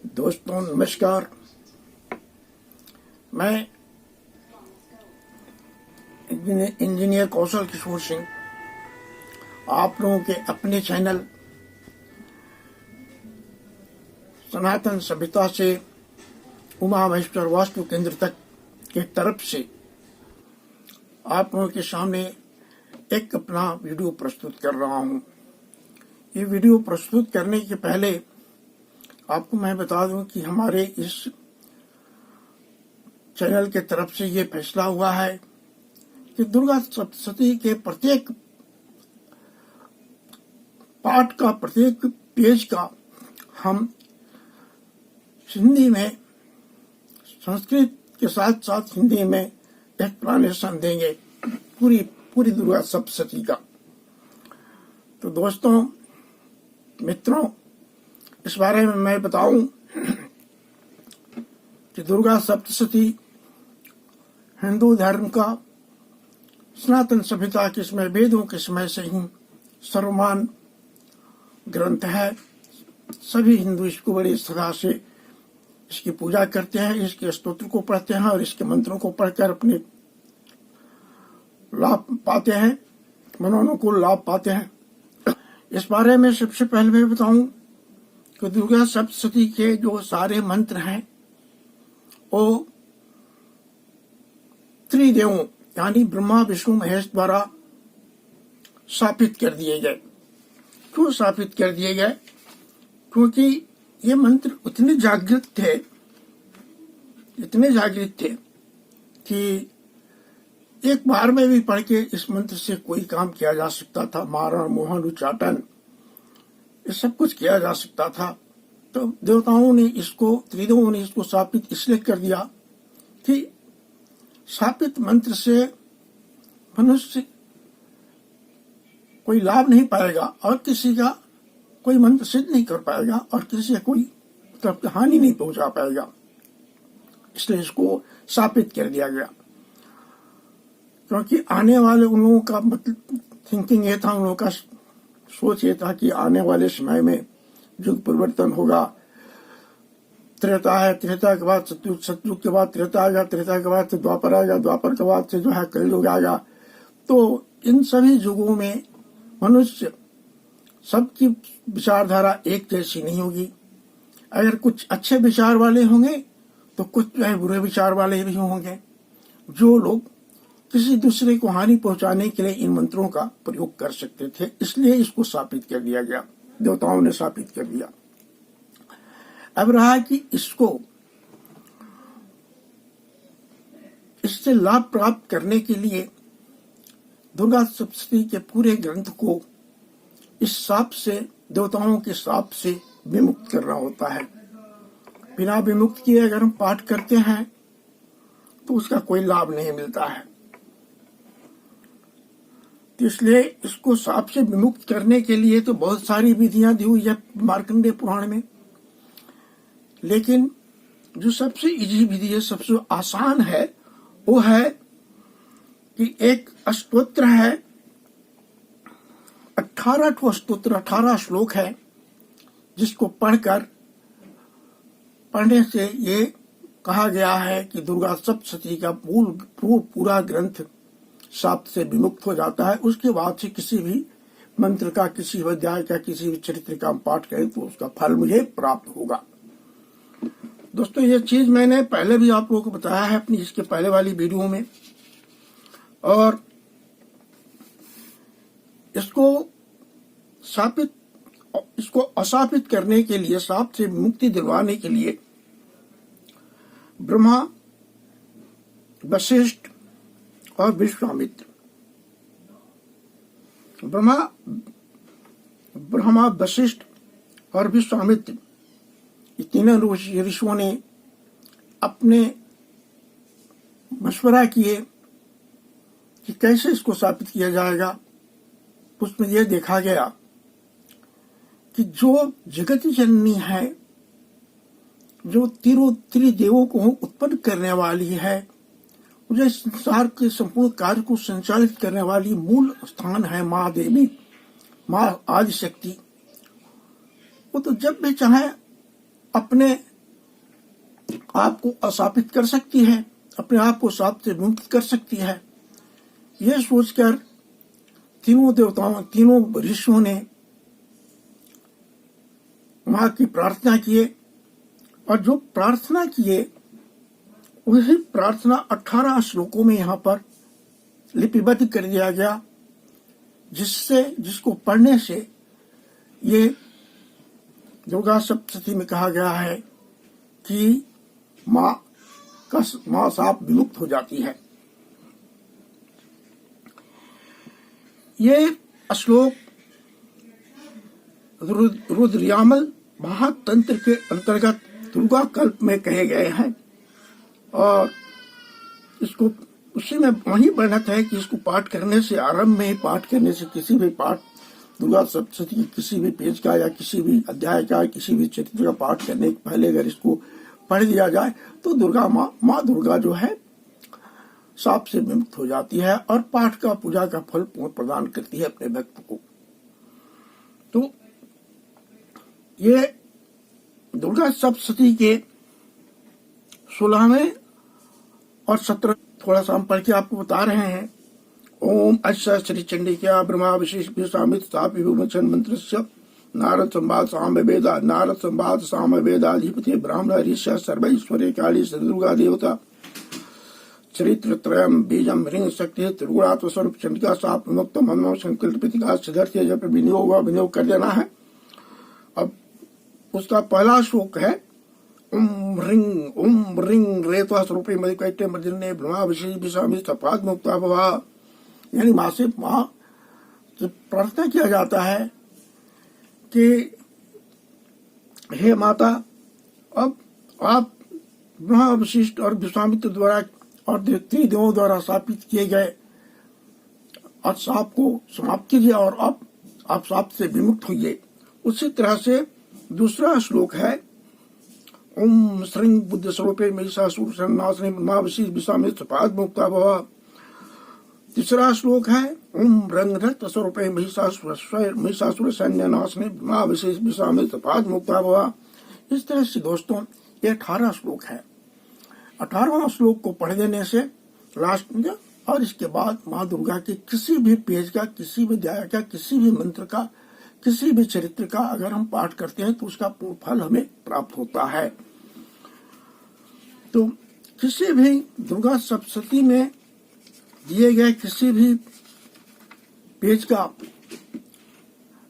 दोस्तों नमस्कार। मैं इंजीनियर कौशल किशोर सिंह आप लोगों के अपने चैनल सनातन सभ्यता से उमा महेश्वर वास्तु केंद्र तक के तरफ से आप लोगों के सामने एक अपना वीडियो प्रस्तुत कर रहा हूं। ये वीडियो प्रस्तुत करने के पहले आपको मैं बता दूं कि हमारे इस चैनल के तरफ से ये फैसला हुआ है कि दुर्गा सप्तशती के प्रत्येक पाठ का, प्रत्येक पेज का हम हिंदी में, संस्कृत के साथ साथ हिंदी में एक्सप्लेनेशन देंगे पूरी दुर्गा सप्तशती का। तो दोस्तों मित्रों, इस बारे में मैं बताऊं कि दुर्गा सप्तशती हिंदू धर्म का, सनातन सभ्यता के समय, वेदों के समय से ही सर्वमान ग्रंथ है। सभी हिंदू इसको बड़ी श्रद्धा से इसकी पूजा करते हैं, इसके स्तोत्र को पढ़ते हैं और इसके मंत्रों को पढ़कर अपने लाभ पाते हैं, मनोनुकूल लाभ पाते हैं। इस बारे में सबसे पहले मैं बताऊं कि दुर्गा सप्तशती के जो सारे मंत्र हैं वो त्रिदेवों यानी ब्रह्मा विष्णु महेश द्वारा स्थापित कर दिए गए। क्यों स्थापित कर दिए गए? क्योंकि ये मंत्र इतने जागृत थे कि एक बार में भी पढ़ के इस मंत्र से कोई काम किया जा सकता था। मारण, मोहन, उच्चाटन, ये सब कुछ किया जा सकता था। तो देवताओं ने इसको, त्रिदेवों ने इसको स्थापित इसलिए कर दिया कि स्थापित मंत्र से मनुष्य कोई लाभ नहीं पाएगा और किसी का कोई मंत्र सिद्ध नहीं कर पाएगा और किसी से कोई हानि नहीं पहुंचा पाएगा। इसलिए इसको स्थापित कर दिया गया। क्योंकि आने वाले उन लोगों का थिंकिंग ये था, उन लोगों का सोच ये था कि आने वाले समय में युग परिवर्तन होगा। त्रेता है, त्रेता के बाद सतयुग, सतयुग के बाद त्रेता आएगा, त्रेता के बाद द्वापर आएगा, द्वापर के बाद से जो है कलयुग आएगा। तो इन सभी युगों में मनुष्य सबकी विचारधारा एक जैसी नहीं होगी। अगर कुछ अच्छे विचार वाले होंगे तो कुछ जो है बुरे विचार वाले भी होंगे, जो लोग किसी दूसरे को हानि पहुंचाने के लिए इन मंत्रों का प्रयोग कर सकते थे। इसलिए इसको स्थापित कर दिया गया, देवताओं ने स्थापित कर दिया। अब रहा कि इससे लाभ प्राप्त करने के लिए दुर्गा सप्तशती के पूरे ग्रंथ को इस शाप से, देवताओं के शाप से विमुक्त करना होता है। बिना विमुक्त किए अगर हम पाठ करते हैं तो उसका कोई लाभ नहीं मिलता है। तो इसलिए इसको शाप से विमुक्त करने के लिए तो बहुत सारी विधियां दी हुई है मार्कंडेय पुराण में, लेकिन जो सबसे इजी विधि है, सबसे आसान है, वो है कि एक स्तोत्र है, 18 स्तोत्र, 18 श्लोक है, जिसको पढ़ने से ये कहा गया है कि दुर्गा सप्तशती का पूरा ग्रंथ शाप से विमुक्त हो जाता है। उसके बाद से किसी भी मंत्र का, किसी भी अध्याय का, किसी भी चरित्र का पाठ करें तो उसका फल मुझे प्राप्त होगा। दोस्तों ये चीज मैंने पहले भी आप लोगों को बताया है अपनी इसके पहले वाली वीडियो में, और इसको अशापित करने के लिए, शाप से मुक्ति दिलवाने के लिए ब्रह्मा, वशिष्ठ और विश्वामित्र, ब्रह्मा, वशिष्ठ और विश्वामित्र, ये तीनों ऋषियों ने अपने मशवरा किए कि कैसे इसको स्थापित किया जाएगा। उसमें यह देखा गया कि जो जगत जननी है, जो त्रिदेवों को उत्पन्न करने वाली है, जो संसार के संपूर्ण कार्य को संचालित करने वाली मूल स्थान है माँ देवी, माँ आदिशक्ति, वो तो जब भी चाहे अपने आपको अशापित कर सकती है, अपने आप को शाप से मुक्त कर सकती है। यह सोचकर तीनों देवताओं, तीनों ऋषियों ने मां की प्रार्थना किए, और जो प्रार्थना किए वही प्रार्थना 18 श्लोकों में यहाँ पर लिपिबद्ध कर दिया गया, जिसको पढ़ने से ये दुर्गा सप्तशती में कहा गया है कि मां साप विमुक्त हो जाती है। ये श्लोक रुद्रयामल महातंत्र के अंतर्गत दुर्गा कल्प में कहे गए हैं, और इसको उसी में वही वर्णित है कि इसको पाठ करने से, आरंभ में ही पाठ करने से, किसी भी पाठ दुर्गा सप्तशती की किसी भी पेज का या किसी भी अध्याय का, किसी भी चरित्र का पाठ करने के पहले अगर इसको पढ़ दिया जाए तो दुर्गा माँ दुर्गा जो है साप से विमुक्त हो जाती है और पाठ का, पूजा का फल प्रदान करती है अपने भक्त को। तो ये दुर्गा सप्तशती के 16वें और 17 थोड़ा सा हम पढ़ के आपको बता रहे हैं। ओम अश्य श्री चंडिका ब्रह्मा विशेष विश्वामित्र तापि विमोचन मंत्रस्य नारद संवाद सामवेदा नारद संवाद सामवेदाधिपति ब्राह्मण ऋष्य सर्वैश्वर्य काली दुर्गा देवता चरित्र त्रयम बीजम ह्रीं शक्ति त्रिगुणात्म स्वरूप चंडिका साप विमुक्त मनमो संकल्प प्रतिका सिद्धर्थ जब विनियोग कर देना है। अब उसका पहला श्लोक है ओम रिंग रेतवा स्वरूपे मदिकैटे मर्जन्ये ब्रह्मा विशेष विश्वामित्र तपाद मुक्ता भवा। यानी माँ से प्रार्थना किया जाता है कि हे माता, अब आप ब्रह्मा वशिष्ठ और विश्वामित्र द्वारा और त्रिदेवों द्वारा स्थापित किए गए और साप को समाप्त कीजिए और अब आप साप से विमुक्त होइए। उसी तरह से दूसरा श्लोक है ओम श्रीं बुद्ध स्वरूपे महिषासुर संनाशने ब्रह्मा वशिष्ठ विश्वामित्र तपाद मुक्ता भवा। तीसरा श्लोक है ओम रंग रक्त स्वरूपे महिषासुर सैन्य नाशने ब्रह्मा वशिष्ठ विश्वामित्र तपाद मुक्ता भवा। इस तरह से दोस्तों ये 18 श्लोक है। 18वां श्लोक को पढ़ देने से लास्ट में, और इसके बाद माँ दुर्गा के किसी भी पेज का, किसी भी अध्याय का, किसी भी मंत्र का, किसी भी चरित्र का अगर हम पाठ करते हैं तो उसका पूर्ण फल हमें प्राप्त होता है। तो किसी भी दुर्गा सप्तशती में दिए गए किसी भी पेज का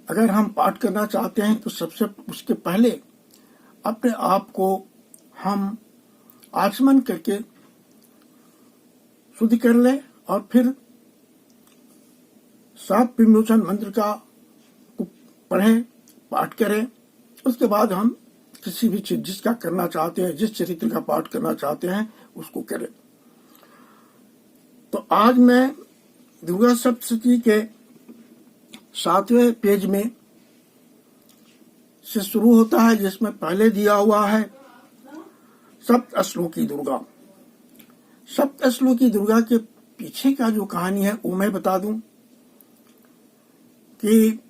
अगर हम पाठ करना चाहते हैं तो सबसे उसके पहले अपने आप को हम आचमन करके शुद्ध कर ले और फिर साप विमोचन मंत्र का पढ़ें, पाठ करें। उसके बाद हम किसी भी चीज जिसका करना चाहते हैं, जिस चरित्र का पाठ करना चाहते हैं उसको करें। तो आज मैं दुर्गा सप्तशती के 7वें पेज में से शुरू होता है, जिसमें पहले दिया हुआ है सप्तश्लोकी दुर्गा। सप्तश्लोकी दुर्गा के पीछे का जो कहानी है वो मैं बता दूं कि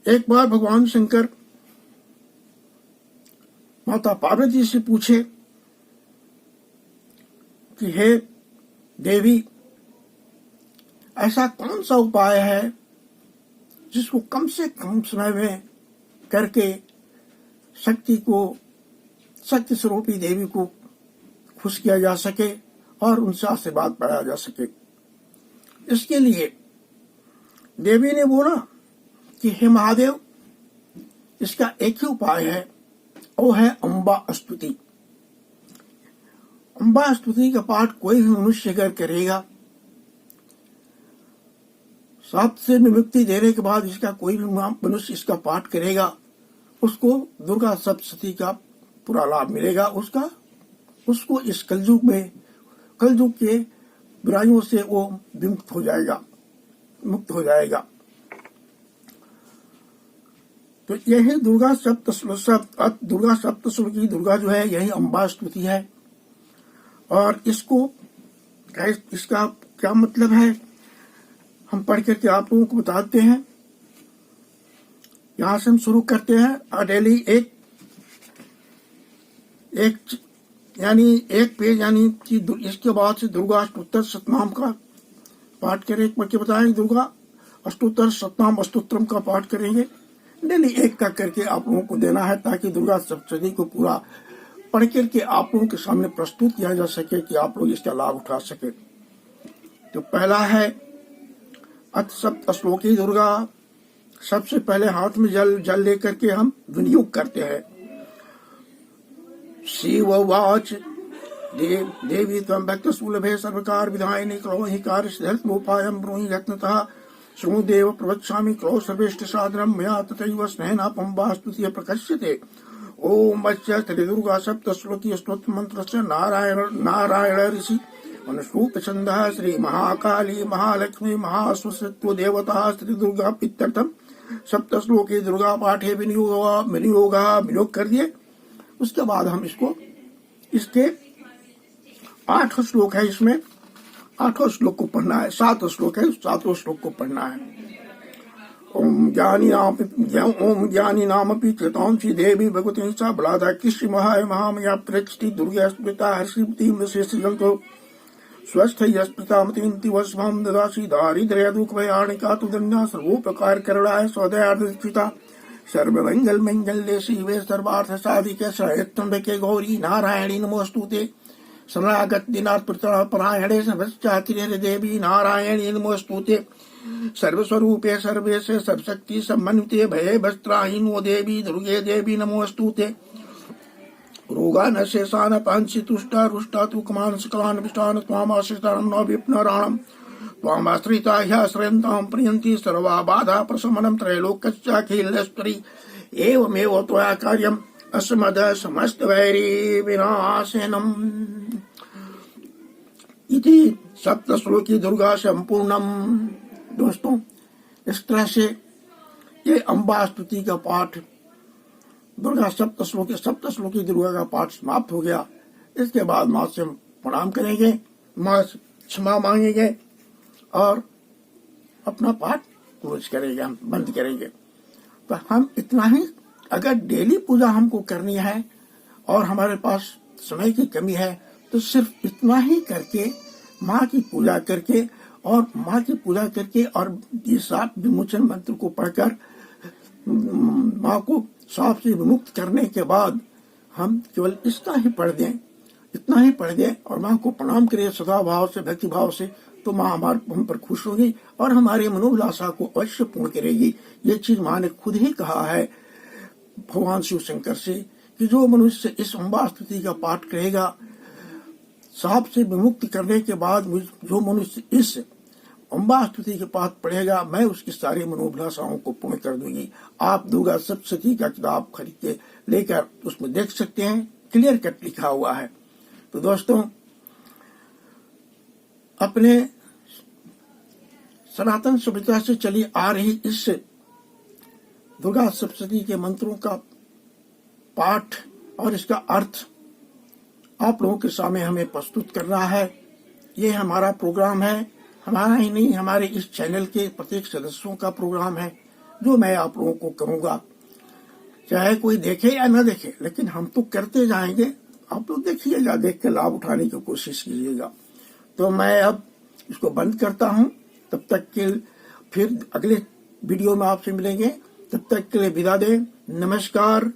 एक बार भगवान शंकर माता पार्वती से पूछे कि हे देवी, ऐसा कौन सा उपाय है जिसको कम से कम समय में करके शक्ति स्वरूपी देवी को खुश किया जा सके और उनसे आशीर्वाद पाया जा सके। इसके लिए देवी ने बोला कि हे महादेव, इसका एक ही उपाय है, वो है अम्बा स्तुति। अम्बा स्तुति का पाठ कोई भी मनुष्य अगर करेगा, साप से विमुक्ति देने के बाद इसका कोई भी मनुष्य इसका पाठ करेगा, उसको दुर्गा सप्तशती का पूरा लाभ मिलेगा। उसको इस कलयुग के बुराइयों से वो मुक्त हो जाएगा। तो यही दुर्गा सप्तश्लोकी दुर्गा जो है यही अम्बा स्तुति है। और इसका क्या मतलब है हम पढ़ करके आप लोगों को बताते हैं। यहां से हम शुरू करते हैं। डेली एक यानी एक पेज, यानी कि इसके बाद से दुर्गा अष्टोत्तर शतनाम का पाठ करें, करके बताएंगे। दुर्गा अष्टोत्तर शतनाम अष्टोत्तरम का पाठ करेंगे। डेली एक का करके आप लोगों को देना है, ताकि दुर्गा सप्तशती को पूरा पढ़ करके आप लोगों के सामने प्रस्तुत किया जा सके, कि आप लोग इसका लाभ उठा सके। तो पहला है अथ सप्त श्लोकी दुर्गा। सबसे पहले हाथ में जल लेकर के हम विनियोग करते हैं। शिववाच देवी त्वं भक्तसुलभे सर्वकार विधायिनी क्लो हि कार्यसिद्ध्यर्थमोपायं ब्रूहि यत्नतः श्रुदेव प्रवक्ष्यामि क्लो सर्वेष्ट सादरं मया तथैव स्नेहापं वा स्तुतिः प्रकश्यते। ओम वच्य त्रिदुर्गा सप्तश्लोकी स्तोत्र मंत्रस्य नारायण ऋषि अनुसूत छंदः श्री महाकाली महालक्ष्मी महासरस्वती देवता श्री दुर्गा पित्यर्थम सप्तश्लोकी दुर्गा पाठे विनियोग कर दिए। उसके बाद हम इसके 8 श्लोक है, इसमें 8 श्लोक को पढ़ना है। 7 श्लोक है, 7 श्लोक को पढ़ना है। ओम ज्ञानी नामपि कृतांसी देवी भगवती सा बलादा कृष्ण महामया प्रक्षति दुर्गा स्मृता हर्षिमती विशेषजंतो स्वस्थ यस्मृतामतींति वस्वाम ददासी दारिद्र्य दुख भयाणिका तुदन्या सर्वोपकार करणाय स्वदयार्थिता सर्वमंगल मंगल्ये शिवे सर्वार्थ साधिके शरण्ये गौरी नारायणी नमोस्तुते शरणागत दिनात् परायणे सर्वश्चातिरे देवी नारायणी नमोस्तुते सर्वस्वरूपे सर्वेशे सर्वशक्ति सम्मन्विते भये वस्त्राहीनो देवी दुर्गे देवी नमोस्तुते रोगान शेषान पांसी तुष्टा रुष्टा तु कमान सकलान विष्टान त्वामाश्रितान न विप्नराणम त्वामाश्रिता ह्याश्रयन्तां प्रियन्ति सर्वा बाधा प्रशमनं त्रैलोक्यस्याखिलेश्वरी एवमेव त्वया कार्यम् अस्मद समस्त वैरी विनाशनम् इति सप्तश्लोकी दुर्गा संपूर्णम। दोस्तों, इस तरह से ये अम्बा स्तुति का पाठ, दुर्गा सप्तश्लोकी दुर्गा का पाठ समाप्त हो गया। इसके बाद माँ से प्रणाम करेंगे, माँ से क्षमा मांगेंगे और अपना पाठ क्लोज करेंगे, हम बंद करेंगे। तो हम इतना ही, अगर डेली पूजा हमको करनी है और हमारे पास समय की कमी है, तो सिर्फ इतना ही करके माँ की पूजा करके और ये 7 विमोचन मंत्र को पढ़कर माँ को सांप से विमुक्त करने के बाद हम केवल इतना ही पढ़ दें और माँ को प्रणाम करें सदा भाव से, भक्ति भाव से, तो माँ हम पर खुश होगी और हमारे मनोभिलाषा को अवश्य पूर्ण करेगी। ये चीज माँ ने खुद ही कहा है भगवान शिव शंकर से, कि जो मनुष्य इस अम्बा स्तुति का पाठ करेगा, सांप से विमुक्त करने के बाद जो मनुष्य इस अम्बा स्तुति के पाठ पढ़ेगा, मैं उसकी सारी मनोभिलाषाओं को पूर्ण कर दूंगी। आप दुर्गा सप्तशती का किताब खरीद के लेकर उसमें देख सकते हैं, क्लियर कट लिखा हुआ है। तो दोस्तों, अपने सनातन सभ्यता से चली आ रही इस दुर्गा सप्तशती के मंत्रों का पाठ और इसका अर्थ आप लोगों के सामने हमें प्रस्तुत करना है। ये हमारा प्रोग्राम है, हमारा ही नहीं, हमारे इस चैनल के प्रत्येक सदस्यों का प्रोग्राम है, जो मैं आप लोगों को करूंगा। चाहे कोई देखे या न देखे, लेकिन हम तो करते जाएंगे। आप लोग देखिएगा, देख के लाभ उठाने की कोशिश कीजिएगा। तो मैं अब इसको बंद करता हूं। तब तक के फिर अगले वीडियो में आपसे मिलेंगे। तब तक के लिए विदा दें। नमस्कार।